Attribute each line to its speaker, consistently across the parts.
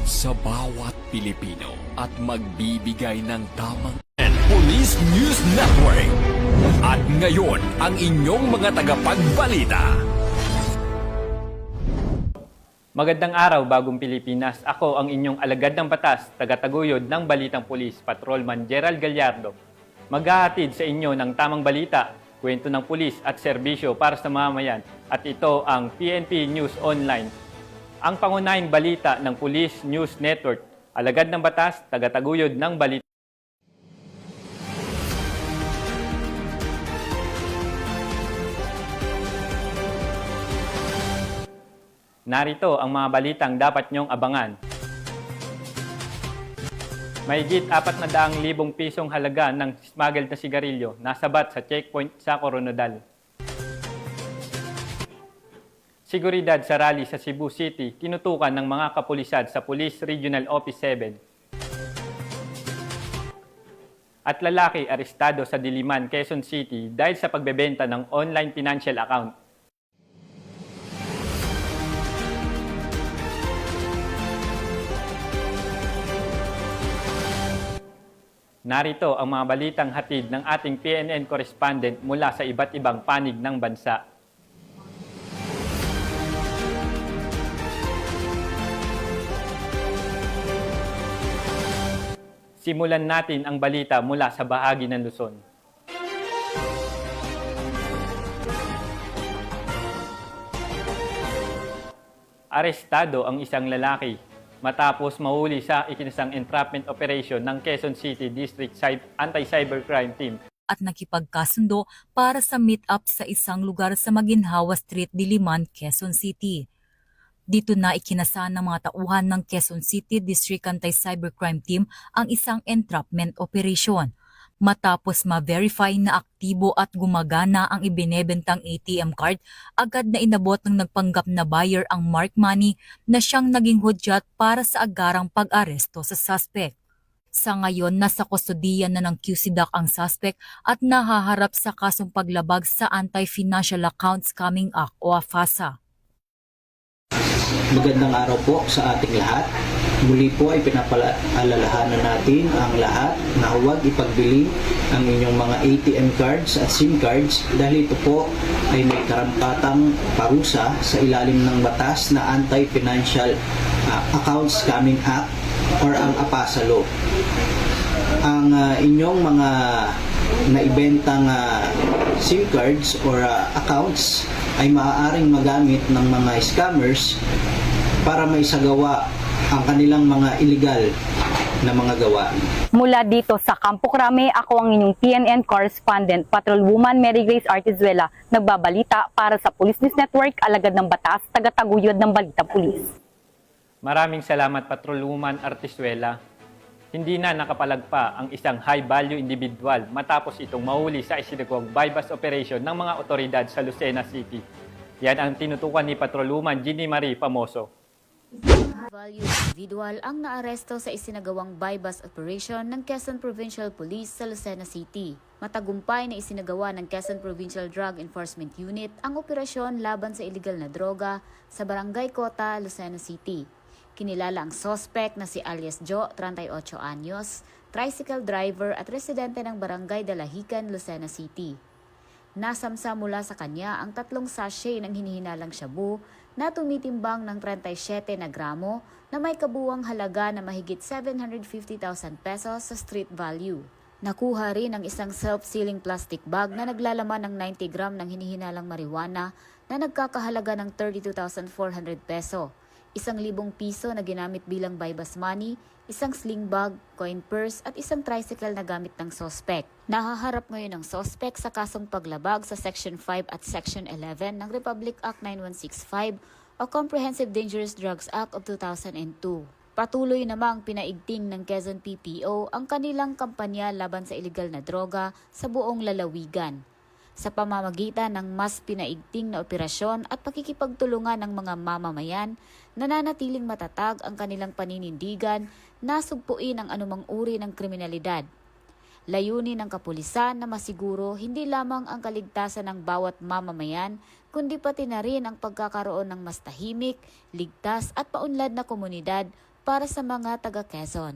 Speaker 1: lingkod sa bawat Pilipino at magbibigay ng tamang Police News Network. At ngayon, ang inyong mga tagapagbalita.
Speaker 2: Magandang araw, Bagong Pilipinas. Ako ang inyong alagad ng batas, tagataguyod ng Balitang Pulis, Patrolman Gerald Gallardo. Maghahatid sa inyo ng tamang balita, kwento ng pulis at serbisyo para sa mamamayan. At ito ang PNP News Online. Ang pangunahing balita ng Police News Network, alagad ng batas, tagataguyod ng balita. Narito ang mga balitang dapat niyong abangan. Mahigit 400,000 pisong halaga ng smuggled na sigarilyo nasabat sa checkpoint sa Coronadal. Seguridad sa rally sa Cebu City, tinutukan ng mga kapulisan sa Police Regional Office 7. At lalaki arestado sa Diliman, Quezon City dahil sa pagbebenta ng online financial account. Narito ang mga balitang hatid ng ating PNN correspondent mula sa iba't ibang panig ng bansa. Simulan natin ang balita mula sa bahagi ng Luzon. Arestado ang isang lalaki matapos mahuli sa ikinasang entrapment operation ng Quezon City District Anti-Cybercrime Team.
Speaker 3: At nakipagkasundo para sa meet-up sa isang lugar sa Maginhawa Street, Diliman, Quezon City. Dito na ikinasa ng mga tauhan ng Quezon City District Anti-Cybercrime Team ang isang entrapment operation. Matapos ma-verify na aktibo at gumagana ang ibinebentang ATM card, agad na inabot ng nagpanggap na buyer ang mark money na siyang naging hudyat para sa agarang pag-aresto sa suspect. Sa ngayon, nasa kustodiya na ng QCDAC ang suspect at nahaharap sa kasong paglabag sa Anti-Financial Account Scamming Act o AFASA.
Speaker 4: Magandang araw po sa ating lahat. Muli po ay pinapaalalahanan natin ang lahat na huwag ipagbili ang inyong mga ATM cards at SIM cards dahil ito po ay may karampatang parusa sa ilalim ng batas na Anti-Financial Account Scamming Act or ang APASA Law. Ang inyong mga naibentang SIM cards or accounts ay maaaring magamit ng mga scammers para maisagawa ang kanilang mga illegal na mga gawain.
Speaker 5: Mula dito sa Campo Crame, ako ang inyong PNN correspondent, Patrolwoman Mary Grace Artizuela, nagbabalita para sa Police News Network, alagad ng batas, tagataguyod ng Balita Pulis.
Speaker 2: Maraming salamat, Patrolwoman Artizuela. Hindi na nakapalagpa ang isang high-value individual matapos itong mahuli sa isinagawang bypass operation ng mga otoridad sa Lucena City. Yan ang tinutukan ni Patrolwoman Ginny Marie Pamoso.
Speaker 6: Value individual ang naaresto sa isinagawang bypass operation ng Quezon Provincial Police sa Lucena City. Matagumpay na isinagawa ng Quezon Provincial Drug Enforcement Unit ang operasyon laban sa iligal na droga sa Barangay Cota, Lucena City. Kinilala ang suspect na si alias Joe, 38 anyos, tricycle driver at residente ng Barangay Dalahican, Lucena City. Nasamsa mula sa kanya ang 3 sachet ng hinihinalang shabu na tumitimbang ng 37 na gramo na may kabuwang halaga na mahigit 750,000 pesos sa street value. Nakuha rin ang isang self-sealing plastic bag na naglalaman ng 90 gram ng hinihinalang marijuana na nagkakahalaga ng 32,400 peso. 1,000 piso na ginamit bilang bypass money, isang sling bag, coin purse at isang tricycle na gamit ng suspect. Nahaharap ngayon ang suspect sa kasong paglabag sa Section 5 at Section 11 ng Republic Act 9165 o Comprehensive Dangerous Drugs Act of 2002. Patuloy namang pinaigting ng Quezon PPO ang kanilang kampanya laban sa iligal na droga sa buong lalawigan. Sa pamamagitan ng mas pinaigting na operasyon at pakikipagtulungan ng mga mamamayan, nananatiling matatag ang kanilang paninindigan na sugpuin ang anumang uri ng kriminalidad. Layunin ng kapulisan na masiguro hindi lamang ang kaligtasan ng bawat mamamayan, kundi pati na rin ang pagkakaroon ng mas tahimik, ligtas at paunlad na komunidad para sa mga taga Quezon.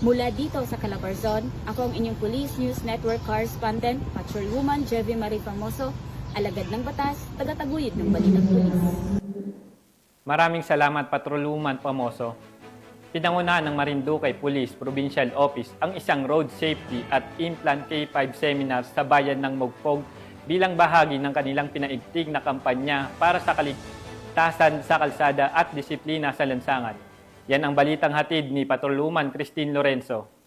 Speaker 7: Mula dito sa Calabarzon, ako ang inyong Police News Network Correspondent, Patrolwoman Jevie Marie Famoso, alagad ng batas, tagataguyod ng balitang pulis.
Speaker 2: Maraming salamat, Patrolwoman Pamoso. Pinangunahan ng Marinduque Police Provincial Office ang isang road safety at implant K5 seminar sa bayan ng Mugpog bilang bahagi ng kanilang pinaigting na kampanya para sa kaligtasan sa kalsada at disiplina sa lansangan. Yan ang balitang hatid ni Patrolwoman Christine Lorenzo.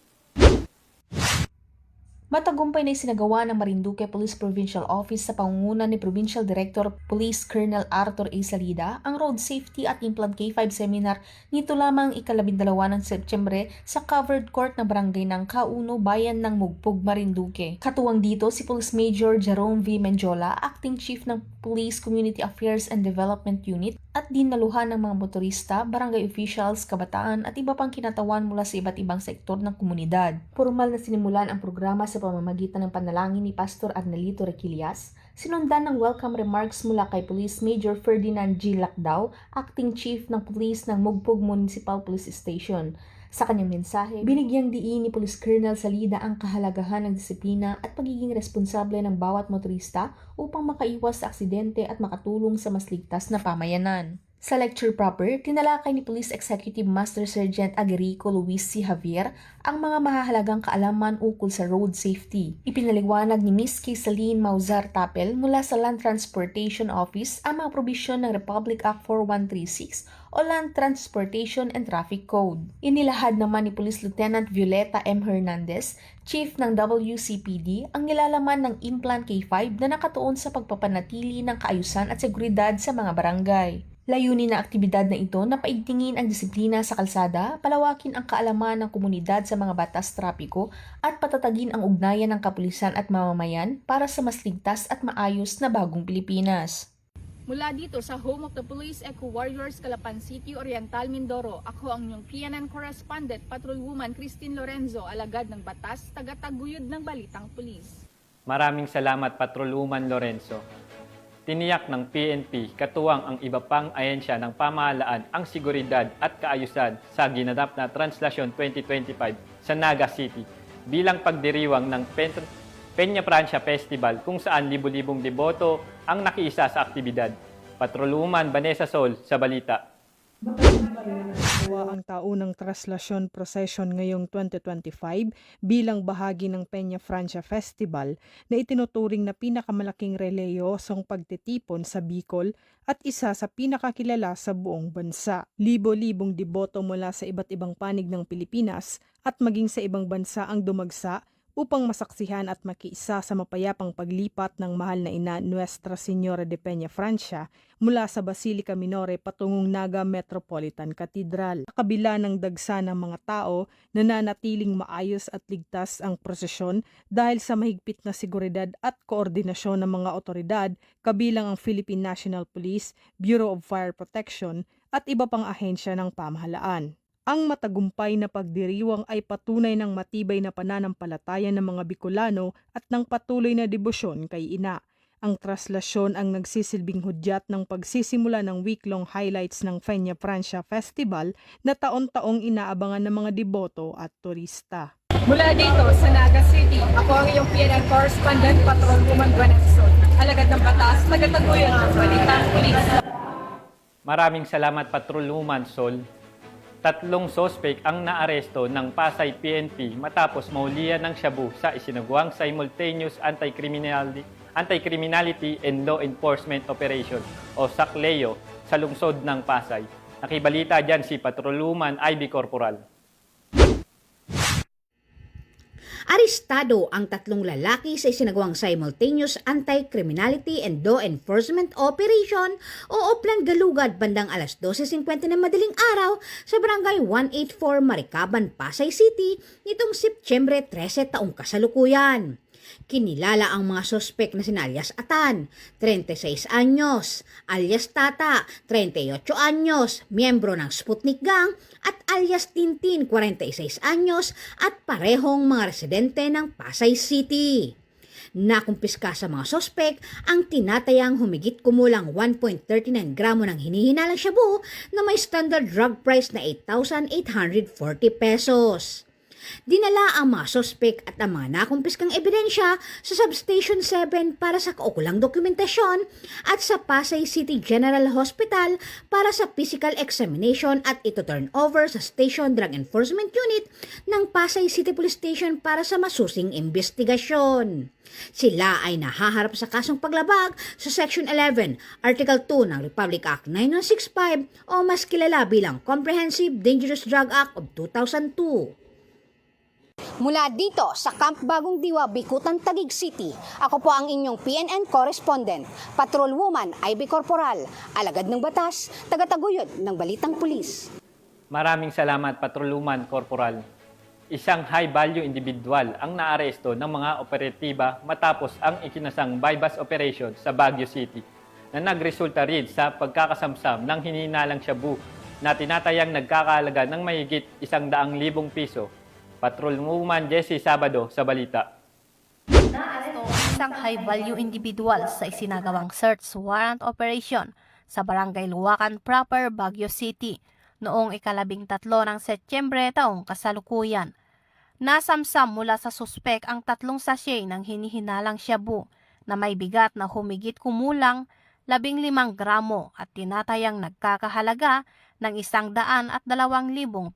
Speaker 8: Matagumpay na isinagawa ng Marinduque Police Provincial Office sa pangunguna ni Provincial Director Police Colonel Arthur A. Salida ang Road Safety at Implant K5 Seminar nito lamang ika-12 ng Setyembre sa covered court na barangay ng Kauno, Bayan ng Mugpog, Marinduque. Katuwang dito si Police Major Jerome V. Menjola, Acting Chief ng Police Community Affairs and Development Unit at dinaluhan ng mga motorista, barangay officials, kabataan at iba pang kinatawan mula sa iba't ibang sektor ng komunidad. Formal na sinimulan ang programa sa pamamagitan ng panalangin ni Pastor Arnelito Requillas, sinundan ng welcome remarks mula kay Police Major Ferdinand G. Lacdao, Acting Chief ng Police ng Mugpog Municipal Police Station. Sa kanyang mensahe, binigyang diin ni Police Colonel Salida ang kahalagahan ng disiplina at pagiging responsable ng bawat motorista upang makaiwas sa aksidente at makatulong sa mas ligtas na pamayanan. Sa lecture proper, tinalakay ni Police Executive Master Sergeant Agerico Luis C. Javier ang mga mahahalagang kaalaman ukol sa road safety. Ipinaliwanag ni Ms. Kaysaline Mauzar Tapel mula sa Land Transportation Office ang mga probisyon ng Republic Act 4136 o Land Transportation and Traffic Code. Inilahad naman ni Police Lieutenant Violeta M. Hernandez, Chief ng WCPD, ang nilalaman ng Implant K5 na nakatuon sa pagpapanatili ng kaayusan at seguridad sa mga barangay. Layunin ng aktibidad na ito na paigtingin ang disiplina sa kalsada, palawakin ang kaalaman ng komunidad sa mga batas trapiko at patatagin ang ugnayan ng kapulisan at mamamayan para sa mas ligtas at maayos na bagong Pilipinas.
Speaker 7: Mula dito sa Home of the Police Eco Warriors, Calapan City, Oriental, Mindoro, ako ang inyong PNN Correspondent, Patrolwoman Christine Lorenzo, alagad ng batas, tagataguyod ng balitang pulis.
Speaker 2: Maraming salamat, Patrolwoman Lorenzo. Tiniyak ng PNP katuwang ang iba pang ahensya ng pamahalaan ang seguridad at kaayusan sa ginanap na Translasyon 2025 sa Naga City bilang pagdiriwang ng Peña Francia Festival kung saan libu-libong deboto ang nakiisa sa aktibidad. Patrolwoman Vanessa Sol sa balita.
Speaker 9: Ang taunang traslasyon procession ngayong 2025 bilang bahagi ng Peña Francia Festival na itinuturing na pinakamalaking reliyosong pagtitipon sa Bicol at isa sa pinakakilala sa buong bansa. Libo-libong deboto mula sa iba't ibang panig ng Pilipinas at maging sa ibang bansa ang dumagsa upang masaksihan at makiisa sa mapayapang paglipat ng mahal na ina Nuestra Señora de Peña Francia mula sa Basilica Minore patungong Naga Metropolitan Cathedral. Sa kabila ng dagsa ng mga tao, nananatiling maayos at ligtas ang prosesyon dahil sa mahigpit na seguridad at koordinasyon ng mga otoridad kabilang ang Philippine National Police, Bureau of Fire Protection at iba pang ahensya ng pamahalaan. Ang matagumpay na pagdiriwang ay patunay ng matibay na pananampalataya ng mga Bicolano at ng patuloy na debosyon kay ina. Ang traslasyon ang nagsisilbing hudyat ng pagsisimula ng week-long highlights ng Peña Francia Festival na taon-taong inaabangan ng mga deboto at turista.
Speaker 7: Mula dito sa Naga City, ako ang iyong PNN Correspondent, Patrolwoman Vanessa Sol, alagad ng batas, tagataguyod ng balitang pulis.
Speaker 2: Maraming salamat, Patrolwoman Sol. 3 sospek ang naaresto ng Pasay PNP matapos mahulihan ng shabu sa isinagawang simultaneous anti-criminality and law enforcement operation o SACLEO sa lungsod ng Pasay. Nakibalita dyan si Patrolwoman Ivy Corporal.
Speaker 10: Arestado ang 3 lalaki sa isinagawang simultaneous anti-criminality and law enforcement operation o Oplan Galugad bandang alas 12:50 ng madaling araw sa barangay 184 Maricaban, Pasay City nitong Setyembre 13 taong kasalukuyan. Kinilala ang mga sospek na sina alias Atan, 36 anyos, alias Tata, 38 anyos, miyembro ng Sputnik Gang, at alias Tintin, 46 anyos, at parehong mga residente ng Pasay City. Nakumpiska sa mga sospek ang tinatayang humigit kumulang 1.39 gramo ng hinihinalang shabu na may standard drug price na 8,840 pesos. Dinala ang mga sospek at ang mga nakumpiskang ebidensya sa Substation 7 para sa kaukulang dokumentasyon at sa Pasay City General Hospital para sa physical examination at ito turn over sa Station Drug Enforcement Unit ng Pasay City Police Station para sa masusing investigasyon. Sila ay nahaharap sa kasong paglabag sa Section 11, Article 2 ng Republic Act 9165 o mas kilala bilang Comprehensive Dangerous Drug Act of 2002.
Speaker 11: Mula dito sa Camp Bagong Diwa, Bikutan, Taguig City, ako po ang inyong PNN correspondent, Patrolwoman Ivy Corporal, alagad ng batas, tagataguyod ng Balitang Pulis.
Speaker 2: Maraming salamat, Patrolwoman Corporal. Isang high-value individual ang naaresto ng mga operatiba matapos ang ikinasang bypass operation sa Baguio City na nagresulta rin sa pagkakasamsam ng hinihinalang shabu na tinatayang nagkakahalaga ng mahigit 100,000 piso. Patrolwoman Jessie Sabado sa balita.
Speaker 12: Naaresto ang isang high-value individual sa isinagawang search warrant operation sa Barangay Luwakan Proper, Baguio City noong 13 ng Setyembre taong kasalukuyan. Nasamsam mula sa suspek ang 3 sachet ng hinihinalang shabu na may bigat na humigit kumulang 15 gramo at tinatayang nagkakahalaga ng 102,000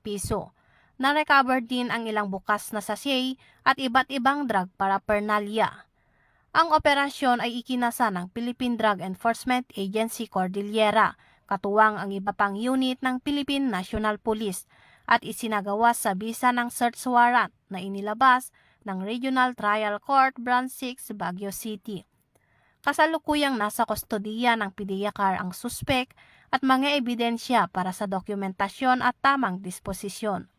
Speaker 12: piso. Na-recover din ang ilang bukas na sachet at iba't ibang drug paraphernalia. Ang operasyon ay ikinasa ng Philippine Drug Enforcement Agency Cordillera, katuwang ang iba pang unit ng Philippine National Police at isinagawa sa bisa ng search warrant na inilabas ng Regional Trial Court Branch 6, Baguio City. Kasalukuyang nasa kustodiya ng PDEACAR ang suspek at mga ebidensya para sa dokumentasyon at tamang disposisyon.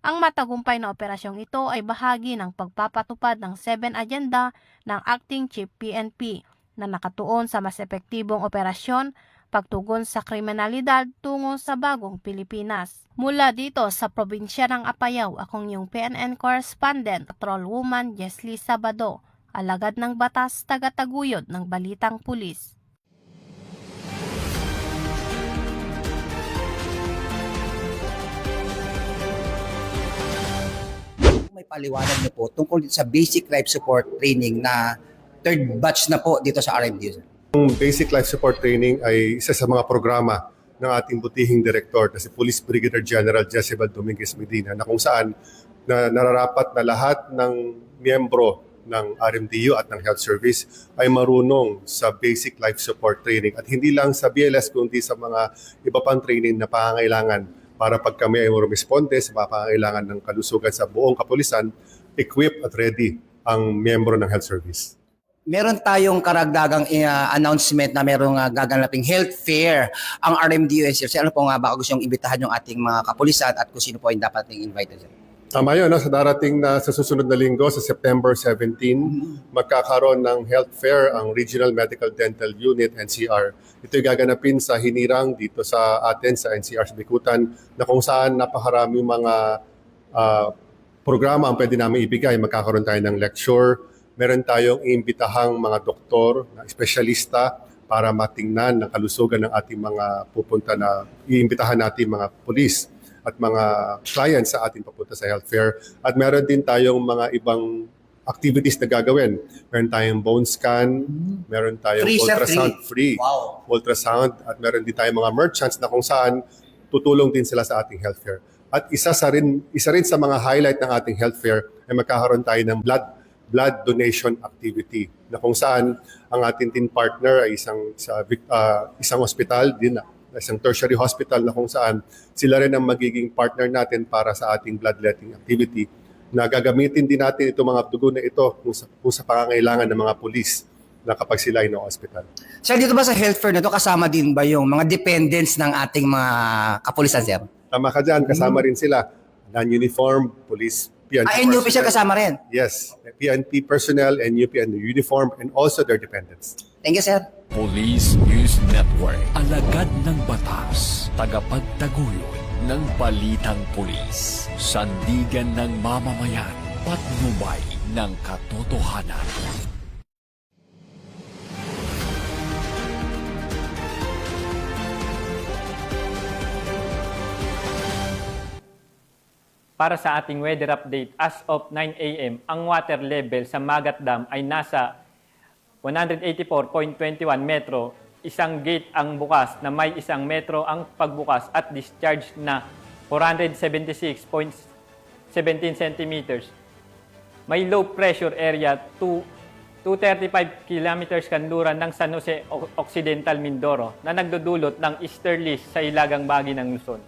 Speaker 12: Ang matagumpay na operasyong ito ay bahagi ng pagpapatupad ng 7 agenda ng Acting Chief PNP na nakatuon sa mas epektibong operasyon, pagtugon sa kriminalidad tungo sa bagong Pilipinas. Mula dito sa probinsya ng Apayao, akong yung PNN correspondent, Patrolwoman Jessie Sabado, alagad ng batas, tagataguyod ng Balitang Pulis.
Speaker 13: May paliwanag niyo po tungkol sa basic life support training na third batch na po dito sa RMD.
Speaker 14: Ang basic life support training ay isa sa mga programa ng ating butihing direktor na si Police Brigadier General Jezebel Dominguez Medina na kung saan na nararapat na lahat ng miyembro ng RMDU at ng Health Service ay marunong sa basic life support training at hindi lang sa BLS kundi sa mga iba pang training na pangangailangan para pag kami ay responde sa mga pangangailangan ng kalusugan sa buong kapulisan, equipped at ready ang miyembro ng Health Service.
Speaker 13: Meron tayong karagdagang announcement na merong gaganaping health fair ang RMDU. Ano po nga ba gusto yung imbitahan yung ating mga kapulisan at kung sino po yung dapat invited?
Speaker 14: Tama yun, sa darating na sa susunod na linggo, sa September 17, magkakaroon ng health fair ang Regional Medical Dental Unit, NCR. Ito'y gaganapin sa Hinirang dito sa atin, sa NCR sa Bikutan, na kung saan napakaraming mga programa ang pwede namin ibigay. Magkakaroon tayo ng lecture, meron tayong iimbitahang mga doktor, na espesyalista, para matingnan ng kalusugan ng ating mga pupunta na iimbitahan natin mga pulis at mga clients sa ating papunta sa health fair. At meron din tayong mga ibang activities na gagawin. Meron tayong bone scan, meron tayong ultrasound free. Wow. Ultrasound, at meron din tayong mga merchants na kung saan tutulong din sila sa ating health fair. At isa rin sa mga highlight ng ating health fair ay magkakaroon tayo ng blood donation activity na kung saan ang ating team partner ay isang hospital din, isang tertiary hospital na kung saan sila rin ang magiging partner natin para sa ating bloodletting activity na gagamitin din natin itong mga dugo na ito kung sa pangangailangan ng mga pulis na kapag sila ay na-hospital.
Speaker 13: Sir, dito ba sa health fair na ito kasama din ba yung mga dependents ng ating mga kapulisan, sir?
Speaker 14: Tama ka dyan, kasama rin sila. Non-uniform, police, PNP
Speaker 13: NUP siya kasama rin?
Speaker 14: Yes, PNP personnel, NUP and uniform, and also their dependents.
Speaker 13: Thank you, sir.
Speaker 1: Police News Network, alagad ng batas, tagapagtaguyod ng Balitang Pulis, sandigan ng mamamayan, patnubay ng katotohanan.
Speaker 2: Para sa ating weather update, as of 9 a.m., ang water level sa Magat Dam ay nasa 184.21 metro. Isang gate ang bukas na may 1 metro ang pagbukas at discharge na 476.17 centimeters. May low pressure area 235 kilometers kanluran ng San Jose Occidental, Mindoro na nagdudulot ng easterlies sa ilagang bahagi ng Luzon.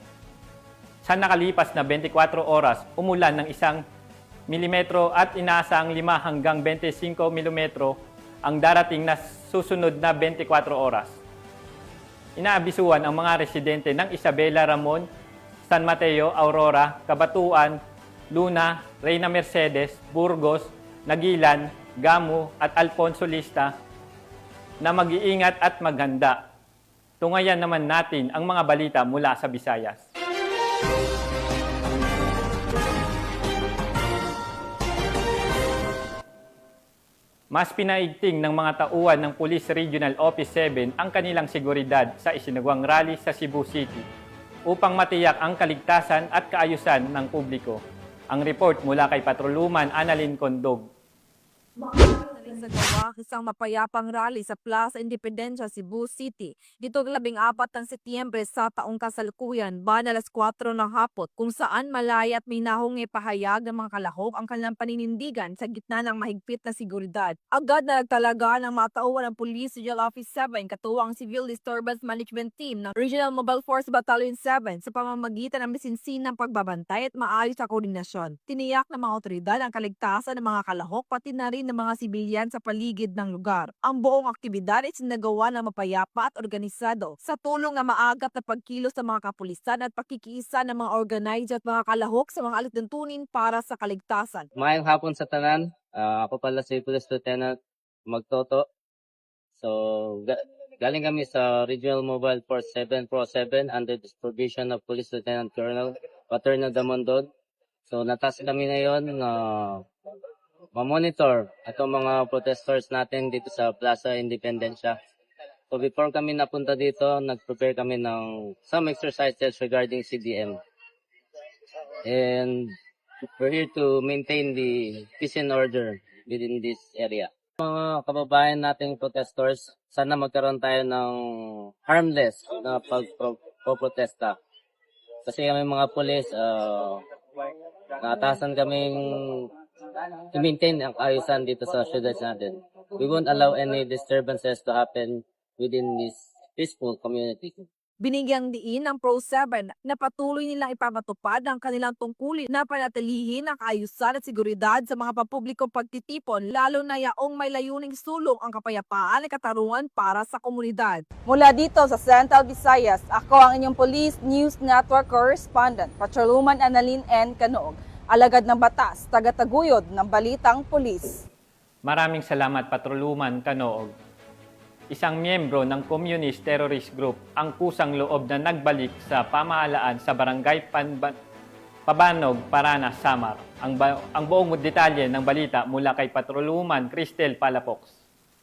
Speaker 2: Sa nakalipas na 24 oras, umulan ng 1 milimetro at inaasahang 5 hanggang 25 milimetro ang darating na susunod na 24 oras. Inaabisuhan ang mga residente ng Isabela, Ramon, San Mateo, Aurora, Cabatuan, Luna, Reyna Mercedes, Burgos, Nagilan, Gamu at Alfonso Lista na mag-iingat at maghanda. Tungayan naman natin ang mga balita mula sa Visayas. Mas pinaigting ng mga tauhan ng Police Regional Office 7 ang kanilang seguridad sa isinagawang rally sa Cebu City upang matiyak ang kaligtasan at kaayusan ng publiko. Ang report mula kay Patrolwoman Annalyn Condog.
Speaker 15: Sa gawa, isang mapayapang rally sa Plaza Independencia, Cebu City. Dito 14 ng Setyembre sa taong kasalukuyan, alas 4 ng hapon, kung saan malaya at may nahong pahayag ng mga kalahok ang kanilang paninindigan sa gitna ng mahigpit na seguridad. Agad na nagtalaga ng mga tauhan ng Police Regional Office 7, katuwang Civil Disturbance Management Team ng Regional Mobile Force Battalion 7 sa pamamagitan ng misinsinang pagbabantay at maayos na koordinasyon. Tiniyak ng mga otoridad ang kaligtasan ng mga kalahok pati na rin ng mga sibilyan sa paligid ng lugar. Ang buong aktibidad ay sinagawa ng mapayapa at organisado sa tulong ng maagap na pagkilos ng mga kapulisan at pakikiisa ng mga organizer at mga kalahok sa mga alituntunin para sa kaligtasan.
Speaker 16: Mayang hapon sa tanan. Ako pala si Police Lieutenant Magtoto. So, galing kami sa Regional Mobile Force 7 Pro 7 under the supervision of Police Lieutenant Colonel Paterno Damondod. So, natas kami ngayon na ma-monitor itong mga protesters natin dito sa Plaza Independencia. So before kami napunta dito, nag-prepare kami ng some exercises regarding CDM. And we're here to maintain the peace and order within this area. Mga kababayan nating protesters, sana magkaroon tayo ng harmless na pagprotesta. Kasi kami mga pulis, naatasan kaming to maintain ang ayusan dito sa syudad natin. We won't allow any disturbances to happen within this peaceful community.
Speaker 15: Binigyang diin ng Pro 7 na patuloy nilang ipapatupad ang kanilang tungkulin na panatilihin ang kaayusan at seguridad sa mga pampublikong pagtitipon, lalo na yaong may layuning sulong ang kapayapaan at katarungan para sa komunidad. Mula dito sa Central Visayas, ako ang inyong Police News Network Correspondent, Patrolwoman Annalyn N. Canoog. Alagad ng batas, tagataguyod ng balitang pulis.
Speaker 2: Maraming salamat, Patrolwoman Canoog. Isang miyembro ng Communist Terrorist Group ang kusang loob na nagbalik sa pamahalaan sa Barangay Pabanog, Paranas, Samar. Ang buong detalye ng balita mula kay Patrolwoman Cristel Palafox.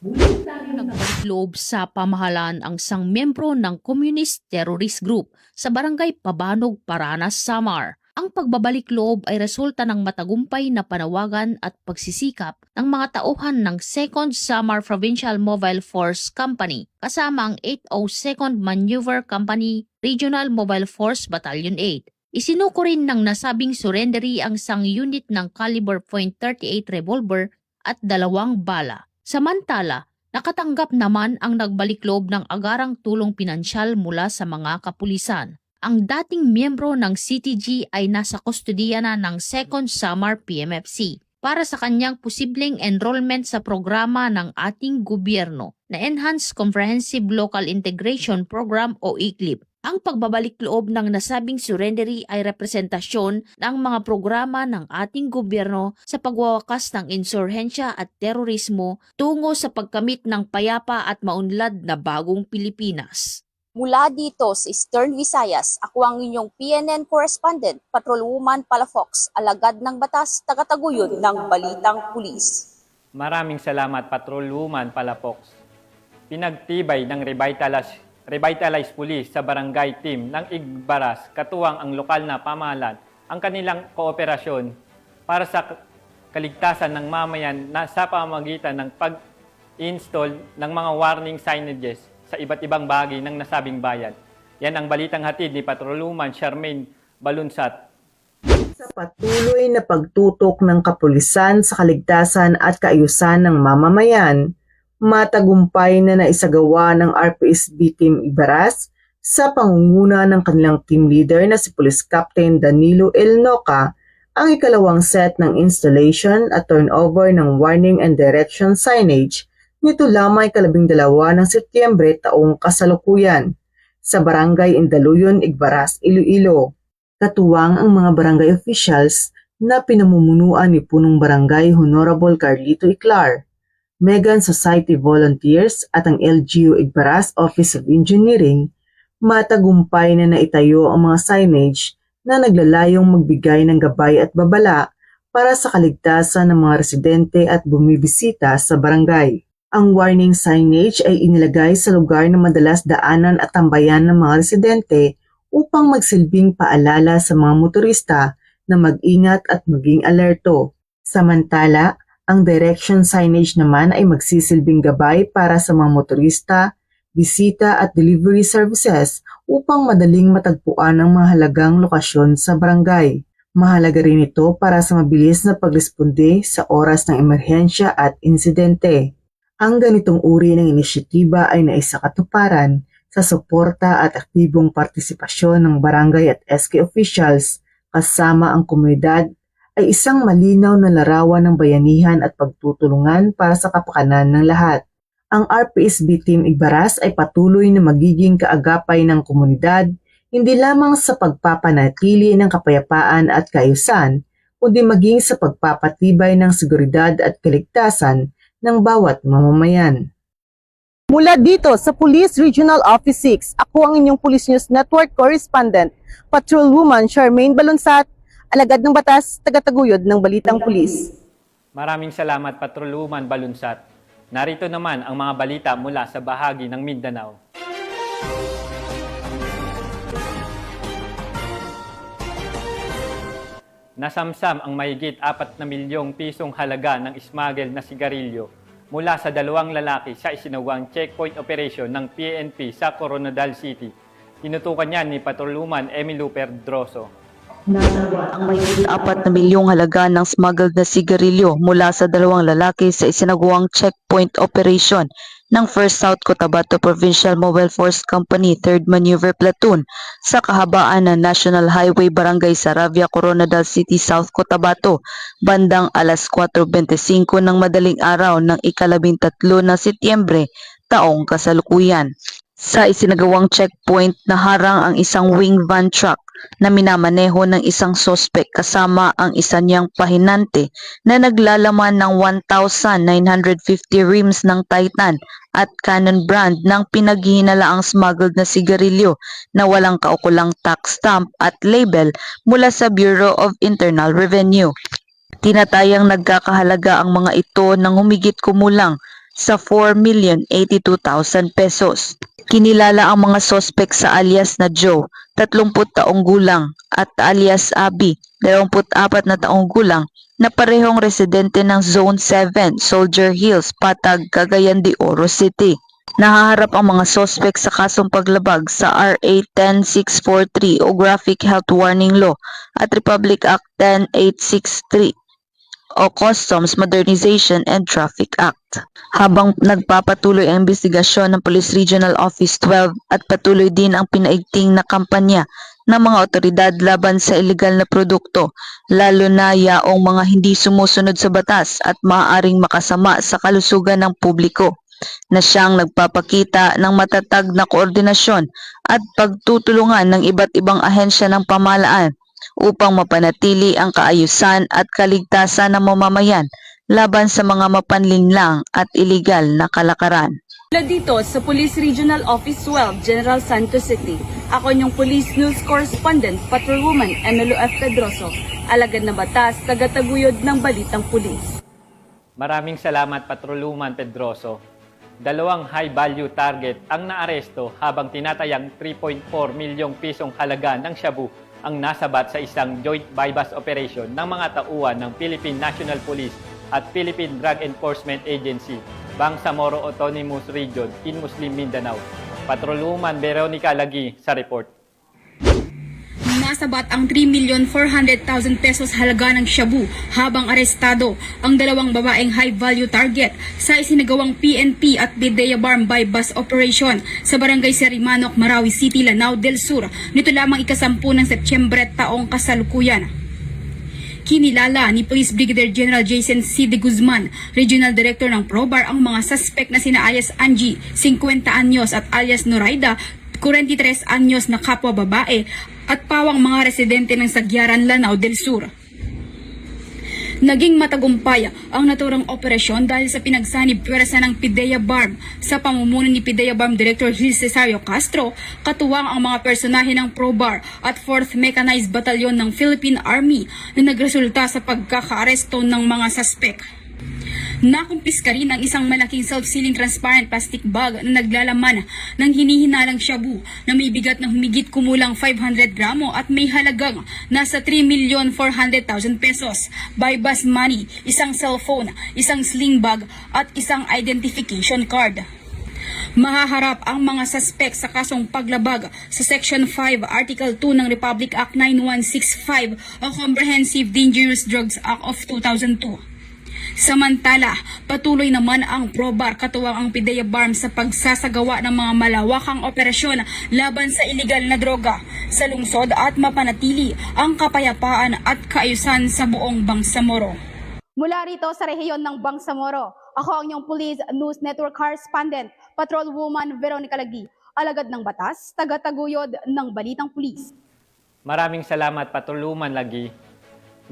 Speaker 17: Nagbalik loob sa pamahalaan ang isang miyembro ng Communist Terrorist Group sa Barangay Pabanog, Paranas, Samar. Ang pagbabalik loob ay resulta ng matagumpay na panawagan at pagsisikap ng mga tauhan ng 2nd Samar Provincial Mobile Force Company kasama ang 802nd Maneuver Company Regional Mobile Force Battalion 8. Isinuko rin ng nasabing surrendery ang isang unit ng caliber .38 revolver at 2 bala. Samantala, nakatanggap naman ang nagbalik loob ng agarang tulong pinansyal mula sa mga kapulisan. Ang dating miyembro ng CTG ay nasa kustodiya na ng 2nd Samar PMFC para sa kanyang posibleng enrollment sa programa ng ating gobyerno na Enhanced Comprehensive Local Integration Program o ECLIP. Ang pagbabalik loob ng nasabing surrendery ay representasyon ng mga programa ng ating gobyerno sa pagwawakas ng insurhensya at terorismo tungo sa pagkamit ng payapa at maunlad na bagong Pilipinas.
Speaker 18: Mula dito sa Eastern Visayas, ako ang inyong PNN correspondent, Patrolwoman Palafox, alagad ng batas, tagataguyod ng Balitang Pulis.
Speaker 2: Maraming salamat, Patrolwoman Palafox. Pinagtibay ng Revitalized Police sa barangay team ng Igbaras, katuwang ang lokal na pamahalaan, ang kanilang kooperasyon para sa kaligtasan ng mamayan na sa pamamagitan ng pag-install ng mga warning signages sa iba't ibang bahagi ng nasabing bayan. Yan ang balitang hatid ni Patrolwoman Charmaine Balunsat.
Speaker 19: Sa patuloy na pagtutok ng kapulisan sa kaligtasan at kaayusan ng mamamayan, matagumpay na naisagawa ng RPSB Team Ibaras sa pangunguna ng kanilang team leader na si Police Captain Danilo Elnoca ang ikalawang set ng installation at turnover ng warning and direction signage nito lamang 12 ng Setyembre taong kasalukuyan sa Barangay Indaluyon, Igbaras, Iloilo. Katuwang ang mga barangay officials na pinamumunuan ni Punong Barangay Honorable Carlito Iclar, Megan Society Volunteers at ang LGU Igbaras Office of Engineering, matagumpay na naitayo ang mga signage na naglalayong magbigay ng gabay at babala para sa kaligtasan ng mga residente at bumibisita sa barangay. Ang warning signage ay inilagay sa lugar na madalas daanan at tambayan ng mga residente upang magsilbing paalala sa mga motorista na mag-ingat at maging alerto. Samantala, ang direction signage naman ay magsisilbing gabay para sa mga motorista, bisita at delivery services upang madaling matagpuan ang mahalagang lokasyon sa barangay. Mahalaga rin ito para sa mabilis na pagresponde sa oras ng emerhensya at insidente. Ang ganitong uri ng inisyatiba ay naisakatuparan sa suporta at aktibong partisipasyon ng barangay at SK officials kasama ang komunidad ay isang malinaw na larawan ng bayanihan at pagtutulungan para sa kapakanan ng lahat. Ang RPSB Team Igbaras ay patuloy na magiging kaagapay ng komunidad hindi lamang sa pagpapanatili ng kapayapaan at kaayusan, kundi maging sa pagpapatibay ng seguridad at kaligtasan ng bawat mamamayan.
Speaker 20: Mula dito sa Police Regional Office 6, ako ang inyong Police News Network correspondent, Patrolwoman Charmaine Balunsat, alagad ng batas, tagataguyod ng Balitang Pulis.
Speaker 2: Maraming salamat, Patrolwoman Balunsat. Narito naman ang mga balita mula sa bahagi ng Mindanao. Nasamsam ang mahigit 4 na milyong pisong halaga ng smuggle na sigarilyo mula sa 2 lalaki sa isinagawang checkpoint operation ng PNP sa Coronadal City. Tinutukan niyan ni Patrolwoman Emilio Pedroso.
Speaker 21: Nasabat ang mahigit 4 na milyong halaga ng smuggled na sigarilyo mula sa 2 lalaki sa isinagawang checkpoint operation ng 1st South Cotabato Provincial Mobile Force Company 3rd Maneuver Platoon sa kahabaan ng National Highway Barangay Saravia, Coronadal City, South Cotabato, bandang alas 4:25 ng madaling araw ng ika-13 ng Setyembre taong kasalukuyan. Sa isinagawang checkpoint, naharang ang isang wing van truck na minamaneho ng isang sospek kasama ang isa niyang pahinante na naglalaman ng 1,950 rims ng Titan at Canon brand ng pinaghihinalaang smuggled na sigarilyo na walang kaukulang tax stamp at label mula sa Bureau of Internal Revenue. Tinatayang nagkakahalaga ang mga ito ng humigit kumulang sa 4,082,000 pesos. Kinilala ang mga sospek sa alias na Joe, 30 taong gulang, at alias Abby, 24 na taong gulang, na parehong residente ng Zone 7, Soldier Hills, Patag, Cagayan de Oro City. Nahaharap ang mga sospek sa kasong paglabag sa RA 10643 o Graphic Health Warning Law at Republic Act 10863. O Customs Modernization and Traffic Act. Habang nagpapatuloy ang investigasyon ng Police Regional Office 12 at patuloy din ang pinaigting na kampanya ng mga otoridad laban sa ilegal na produkto, lalo na yaong mga hindi sumusunod sa batas at maaaring makasama sa kalusugan ng publiko, na siyang nagpapakita ng matatag na koordinasyon at pagtutulungan ng iba't ibang ahensya ng pamahalaan upang mapanatili ang kaayusan at kaligtasan ng mamamayan laban sa mga mapanlinlang at iligal na kalakaran.
Speaker 3: Mula dito sa Police Regional Office 12, General Santos City, ako inyong Police News Correspondent, Patrolwoman Emelo F. Pedroso, alagad na batas, tagataguyod ng Balitang Pulis.
Speaker 2: Maraming salamat, Patrolwoman Pedroso. 2 high-value target ang naaresto habang tinatayang 3.4 milyong pisong halaga ng shabu ang nasabat sa isang joint bypass operation ng mga tauhan ng Philippine National Police at Philippine Drug Enforcement Agency, Bangsamoro Autonomous Region in Muslim Mindanao. Patrolwoman Veronica Lagi sa report.
Speaker 3: Nasabat ang 3,400,000 pesos halaga ng shabu habang arestado ang 2 babaeng high-value target sa isinagawang PNP at Bidea Barm bypass operation sa Barangay Serimanok, Marawi City, Lanao del Sur nito lamang ika-10 ng Setyembre taong kasalukuyan. Kinilala ni Police Brigadier General Jason C. De Guzman, Regional Director ng PROBAR, ang mga suspect na sina alias Angie, 50 anyos at alias Noraida, 43 anyos na kapwa babae at pawang mga residente ng Sagyaran, Lanao del Sur. Naging matagumpay ang naturang operasyon dahil sa pinagsanib pwersa ng PIDEA BARM sa pamumuno ni PIDEA BARM Director Gil Cesario Castro, katuwang ang mga personahe ng PROBAR at 4th Mechanized Battalion ng Philippine Army na nagresulta sa pagkakaaresto ng mga suspek. Nakumpiska rin ang isang malaking self-sealing transparent plastic bag na naglalaman ng hinihinalang shabu na may bigat na humigit kumulang 500 gramo at may halagang nasa 3,400,000 pesos, bypass money, isang cellphone, isang sling bag at isang identification card. Mahaharap ang mga suspek sa kasong paglabag sa Section 5, Article 2 ng Republic Act 9165 o Comprehensive Dangerous Drugs Act of 2002. Samantala, patuloy naman ang PROBAR katuwang ang PIDEA BARM sa pagsasagawa ng mga malawakang operasyon laban sa iligal na droga sa lungsod at mapanatili ang kapayapaan at kaayusan sa buong Bangsamoro.
Speaker 11: Mula rito sa rehiyon ng Bangsamoro, ako ang inyong Police News Network Correspondent, Patrolwoman Veronica Lagi, alagad ng batas, tagataguyod ng Balitang Pulis.
Speaker 2: Maraming salamat, Patrolwoman Lagi.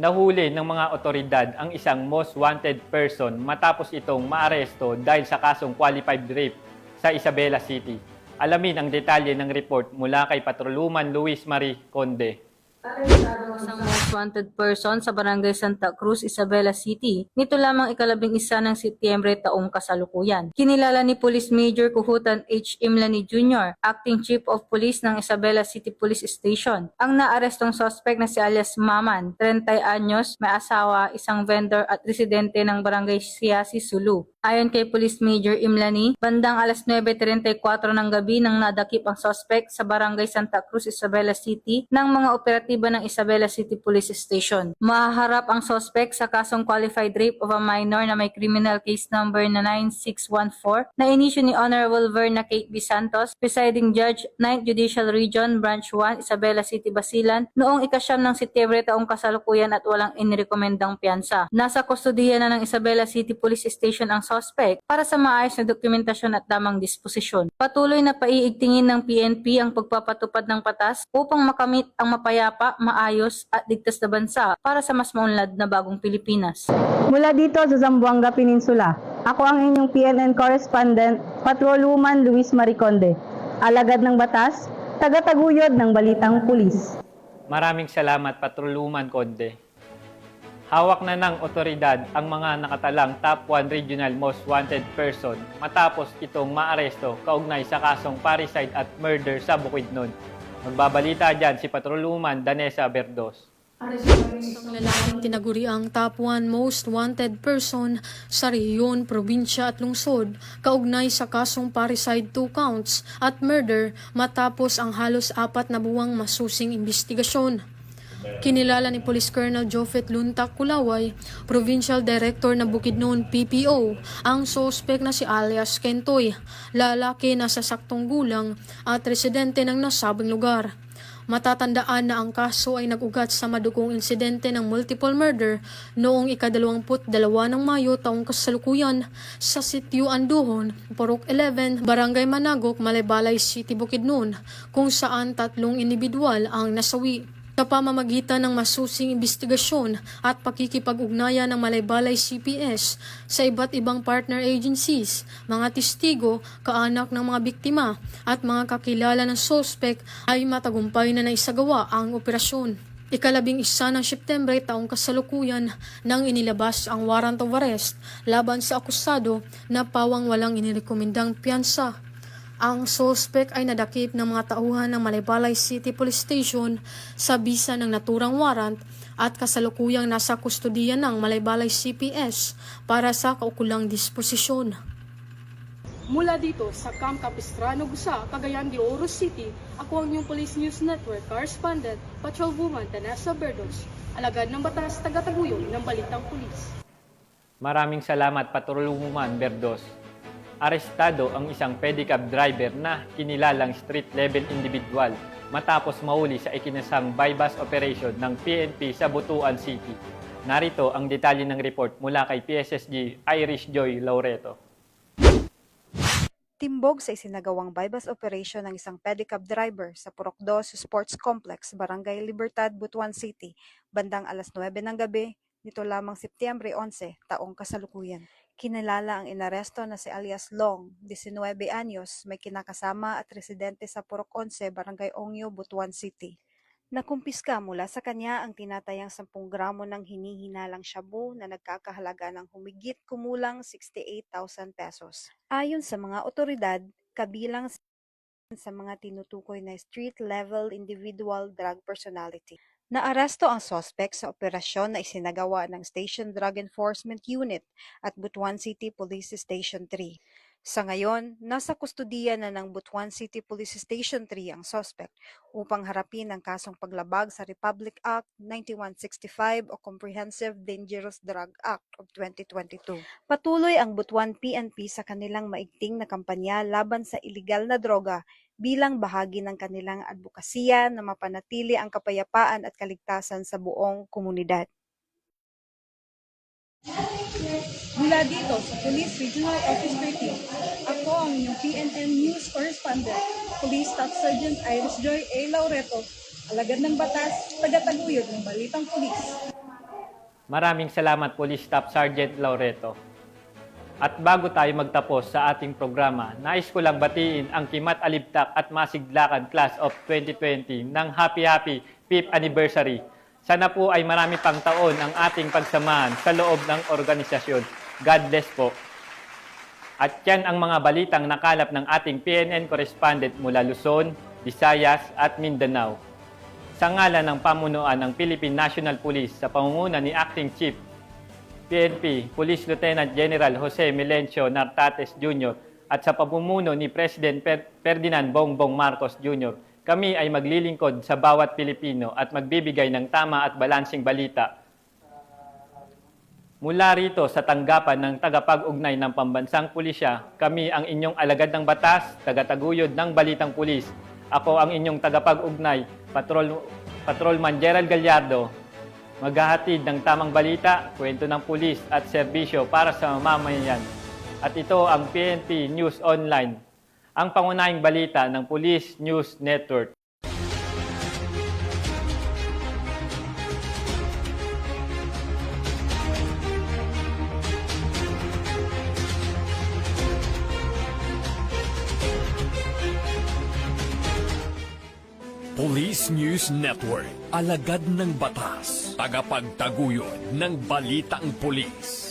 Speaker 2: Nahuli ng mga otoridad ang isang most wanted person matapos itong maaresto dahil sa kasong qualified rape sa Isabela City. Alamin ang detalye ng report mula kay Patrolwoman Luis Marie Conde.
Speaker 22: Isang most wanted person sa Barangay Santa Cruz, Isabela City, nito lamang ika-11 ng Setyembre taong kasalukuyan. Kinilala ni Police Major Kuhutan H. Imlani Jr., Acting Chief of Police ng Isabela City Police Station, ang naarestong suspect na si alias Maman, 30 anyos, may asawa, isang vendor at residente ng Barangay Siasi, Sulu. Ayon kay Police Major Imlani, bandang alas 9:34 ng gabi nang nadakip ang suspect sa Barangay Santa Cruz, Isabela City ng mga operatiba ng Isabela City Police Station. Mahaharap ang suspect sa kasong qualified rape of a minor na may criminal case number na 9614 na inisyu ni Honorable Verna Kate B. Santos, Presiding Judge, 9th Judicial Region, Branch 1, Isabela City, Basilan, noong ika-9 ng Setyembre taong kasalukuyan at walang inirekomendang piyansa. Nasa kustodiya na ng Isabela City Police Station ang suspect para sa maayos na dokumentasyon at tamang disposisyon. Patuloy na paiigtingin ng PNP ang pagpapatupad ng batas upang makamit ang mapayapa, maayos at ligtas na bansa para sa mas maunlad na bagong Pilipinas.
Speaker 23: Mula dito sa Zamboanga Peninsula, ako ang inyong PNN Correspondent, Patrolwoman Luis Marie Conde, alagad ng batas, tagataguyod ng Balitang Pulis.
Speaker 2: Maraming salamat, Patrolwoman Conde. Hawak na ng otoridad ang mga nakatalang top 1 regional most wanted person matapos itong maaresto kaugnay sa kasong parricide at murder sa Bukidnon. Magbabalita dyan si Patrolwoman Danessa Berdos.
Speaker 24: Ang lalaking tinaguri ang top 1 most wanted person sa rehiyon, probinsya at lungsod kaugnay sa kasong parricide 2 counts at murder matapos ang halos 4 na buwang masusing investigasyon. Kinilala ni Police Colonel Jofet Luntak Kulaway, Provincial Director ng Bukidnon PPO, ang suspect na si alias Kentoy, lalaki na sa saktong gulang at residente ng nasabing lugar. Matatandaan na ang kaso ay nag-ugat sa madugong insidente ng multiple murder noong ika-22 ng Mayo taong kasalukuyan sa Sitio Anduhon, Purok 11, Barangay Managok, Malebalay City, Bukidnon, kung saan 3 individual ang nasawi. sa pamamagitan ng masusing investigasyon at pakikipag-ugnayan ng Malaybalay CPS sa iba't ibang partner agencies, mga testigo, kaanak ng mga biktima at mga kakilala ng suspect ay matagumpay na naisagawa ang operasyon. Ika-11 ng Setyembre taong kasalukuyan nang inilabas ang warrant of arrest laban sa akusado na pawang walang inirekomendang piyansa. Ang suspect ay nadakip ng mga tauhan ng Malaybalay City Police Station sa bisa ng naturang warrant at kasalukuyang nasa kustudiya ng Malaybalay CPS para sa kaukulang disposisyon. Mula dito sa Camp Capistrano, Gusa, Cagayan de Oro City, ako ang inyong Police News Network Correspondent, Patrolwoman Danessa Berdos, alagad ng batas, tagataguyod ng Balitang Pulis.
Speaker 2: Maraming salamat, Patrolwoman Berdos. Arestado ang isang pedicab driver na kinilalang street-level individual matapos mahuli sa ikinasang bypass operation ng PNP sa Butuan City. Narito ang detalye ng report mula kay PSSG Irish Joy Laureto.
Speaker 4: Timbog sa isinagawang bypass operation ng isang pedicab driver sa Purok 2 Sports Complex, Barangay Libertad, Butuan City, bandang alas 9 ng gabi, nito lamang Setyembre 11, taong kasalukuyan. Kinilala ang inaresto na si alias Long, 19 anyos, may kinakasama at residente sa Purok 11, Barangay Ongyo, Butuan City. Nakumpiska mula sa kanya ang tinatayang 10 gramo ng hinihinalang shabu na nagkakahalaga ng humigit kumulang 68,000 pesos. Ayon sa mga otoridad, kabilang sa mga tinutukoy na street-level individual drug personality. Naaresto ang suspect sa operasyon na isinagawa ng Station Drug Enforcement Unit at Butuan City Police Station 3. Sa ngayon, nasa kustudiya na ng Butuan City Police Station 3 ang suspect upang harapin ang kasong paglabag sa Republic Act 9165 o Comprehensive Dangerous Drug Act of 2022. Patuloy ang Butuan PNP sa kanilang maigting na kampanya laban sa iligal na droga bilang bahagi ng kanilang advokasya na mapanatili ang kapayapaan at kaligtasan sa buong komunidad.
Speaker 3: Mula dito sa Police Regional Office 13, ako ang inyong PNN News Correspondent, Police Staff Sergeant Irish Joy A. Laureto, alagad ng batas, tagataguyod ng Balitang Pulis.
Speaker 2: Maraming salamat, Police Staff Sergeant Laureto. At bago tayo magtapos sa ating programa, nais ko lang batiin ang Kimat Alibtak at Masiglakan Class of 2020 ng Happy 5th Anniversary. Sana po ay marami pang taon ang ating pagsamahan sa loob ng organisasyon. God bless po. At yan ang mga balitang nakalap ng ating PNN correspondent mula Luzon, Visayas at Mindanao. Sa ngalan ng pamunuan ng Philippine National Police sa pangunguna ni Acting Chief PNP Police Lieutenant General Jose Melencio Nartates Jr. at sa pamumuno ni President Ferdinand Bongbong Marcos Jr., kami ay maglilingkod sa bawat Pilipino at magbibigay ng tama at balansing balita. Mula rito sa tanggapan ng tagapag-ugnay ng Pambansang Pulisya, kami ang inyong alagad ng batas, tagataguyod ng Balitang Pulis. Ako ang inyong tagapag-ugnay, Patrolman Gerald Gallardo, maghahatid ng tamang balita, kwento ng pulis at serbisyo para sa mamamayan. At ito ang PNP News Online, ang pangunahing balita ng Police News Network.
Speaker 1: Police News Network, alagad ng batas, tagapagtaguyod ng Balitang Pulis.